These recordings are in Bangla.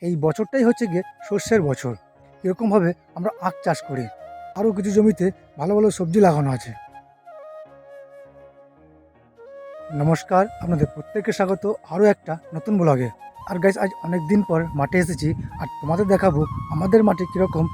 এই বছরটাই হচ্ছে গিয়ে শস্যের বছর। এরকমভাবে আমরা আখ চাষ করি। আরও কিছু জমিতে ভালো ভালো সবজি লাগানো আছে। নমস্কার, আপনাদের প্রত্যেককে স্বাগত আরও একটা নতুন ব্লগে। আর গাইস, আজ অনেক দিন পর মাঠে এসেছি আর তোমাদের দেখাবো আমাদের মাঠে কীরকম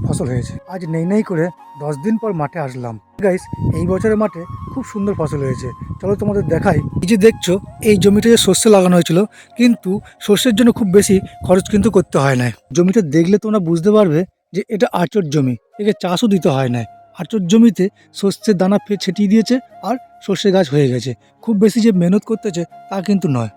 ফসল হয়েছে। আজ নেই করে 10 দিন পর মাঠে আসলাম। গাইস, এই বছরের মাঠে খুব সুন্দর ফসল হয়েছে। চলো তোমাদের দেখাই। এই যে দেখছো, এই জমিতে যে শস্য লাগানো হয়েছিল, কিন্তু শস্যের জন্য খুব বেশি খরচ কিন্তু করতে হয় না। জমিটা দেখলে তোমরা বুঝতে পারবে যে এটা আঁচড় জমি, একে চাষও দিতে হয় না। আঁচড় জমিতে শস্যের দানা ছিটিয়ে দিয়েছে আর সর্ষে গাছ হয়ে গেছে। খুব বেশি যে মেহনত করতেছে তা কিন্তু নয়।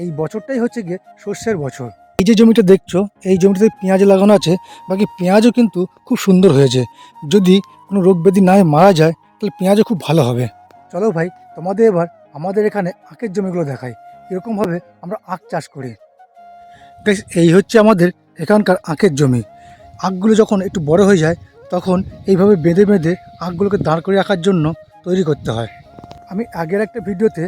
এই বছরটাই হচ্ছে গিয়ে শস্যের বছর। এই যে জমিটা দেখছো, এই জমিটাতে পেঁয়াজ লাগানো আছে। বাকি পেঁয়াজও কিন্তু খুব সুন্দর হয়েছে। যদি কোনো রোগ ব্যাধি না মারা যায় তাহলে পেঁয়াজও খুব ভালো হবে। চলো ভাই, তোমাদের এবার আমাদের এখানে আখের জমিগুলো দেখাই, এরকমভাবে আমরা আখ চাষ করি। এই হচ্ছে আমাদের এখানকার আখের জমি। আখগুলো যখন একটু বড় হয়ে যায় তখন এইভাবে বেঁধে বেঁধে আখগুলোকে দাঁড় করে রাখার জন্য তৈরি করতে হয়। আমি আগের একটা ভিডিওতে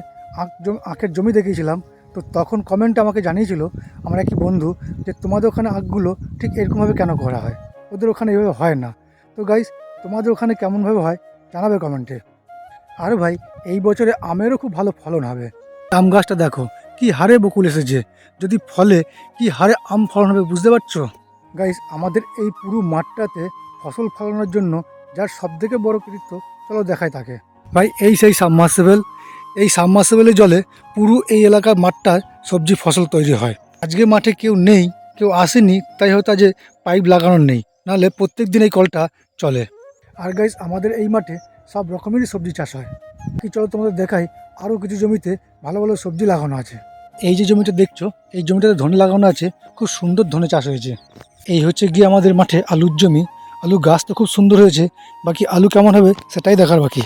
আখের জমি দেখিয়েছিলাম, তো তখন কমেন্টে আমাকে জানিয়েছিল আমার একটি বন্ধু যে তোমাদের ওখানে আখগুলো ঠিক এরকমভাবে কেন করা হয়, ওদের ওখানে এভাবে হয় না। তো গাইস, তোমাদের ওখানে কেমনভাবে হয় জানাবে কমেন্টে। আর ভাই, এই বছরে আমেরও খুব ভালো ফলন হবে। আম গাছটা দেখো কি হারে বকুল এসেছে। যদি ফলে কি হারে আম ফলন হবে বুঝতে পারছো। গাইস, আমাদের এই পুরো মাঠটাতে ফসল ফলানোর জন্য যার সবথেকে বড় কৃতিত্ব, চলো দেখাই তাকে। ভাই, এই সেই সাবমার্সিবল। এই সাবমার্সিবলের জলে পুরো এই এলাকার মাঠটার সবজি ফসল তৈরি হয়। আজকে মাঠে কেউ নেই, কেউ আসেনি, তাই হয়তো আজ পাইপ লাগানোর নেই, নাহলে প্রত্যেক দিন এই কলটা চলে। আর গাইস, আমাদের এই মাঠে সব রকমেরই সবজি চাষ হয়। কি চলো তোমাদের দেখাই, আরও কিছু জমিতে ভালো ভালো সবজি লাগানো আছে। এই যে জমিটা দেখছো, এই জমিটাতে ধনে লাগানো আছে। খুব সুন্দর ধনে চাষ হয়েছে। এই হচ্ছে গিয়ে আমাদের মাঠে আলুর জমি। আলু গাছ তো খুব সুন্দর হয়েছে, বাকি আলু কেমন হবে সেটাই দেখার বাকি।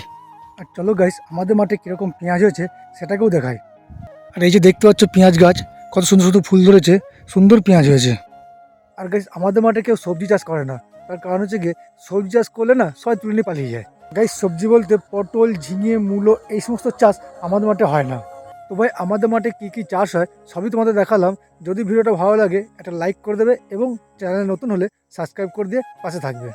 আর চলো গাইস, আমাদের মাঠে কীরকম পেঁয়াজ হয়েছে সেটাকেও দেখাই। আর এই যে দেখতে পাচ্ছ পেঁয়াজ গাছ, কত সুন্দর সুন্দর ফুল ধরেছে, সুন্দর পেঁয়াজ হয়েছে। আর গাইস, আমাদের মাঠে কেউ সবজি চাষ করে না, তার কারণ হচ্ছে গিয়ে সবজি চাষ করলে না সবাই তুলে নিয়ে পালিয়ে যায়। গাইস, সবজি বলতে পটল, ঝিঙে, মূলো এই সমস্ত চাষ আমাদের মাঠে হয় না। তো ভাই, আমাদের মাঠে কী কী চাষ হয় সবই তোমাদের দেখালাম। যদি ভিডিওটা ভালো লাগে একটা লাইক করে দেবে এবং চ্যানেলে নতুন হলে সাবস্ক্রাইব করে দিয়ে পাশে থাকবে।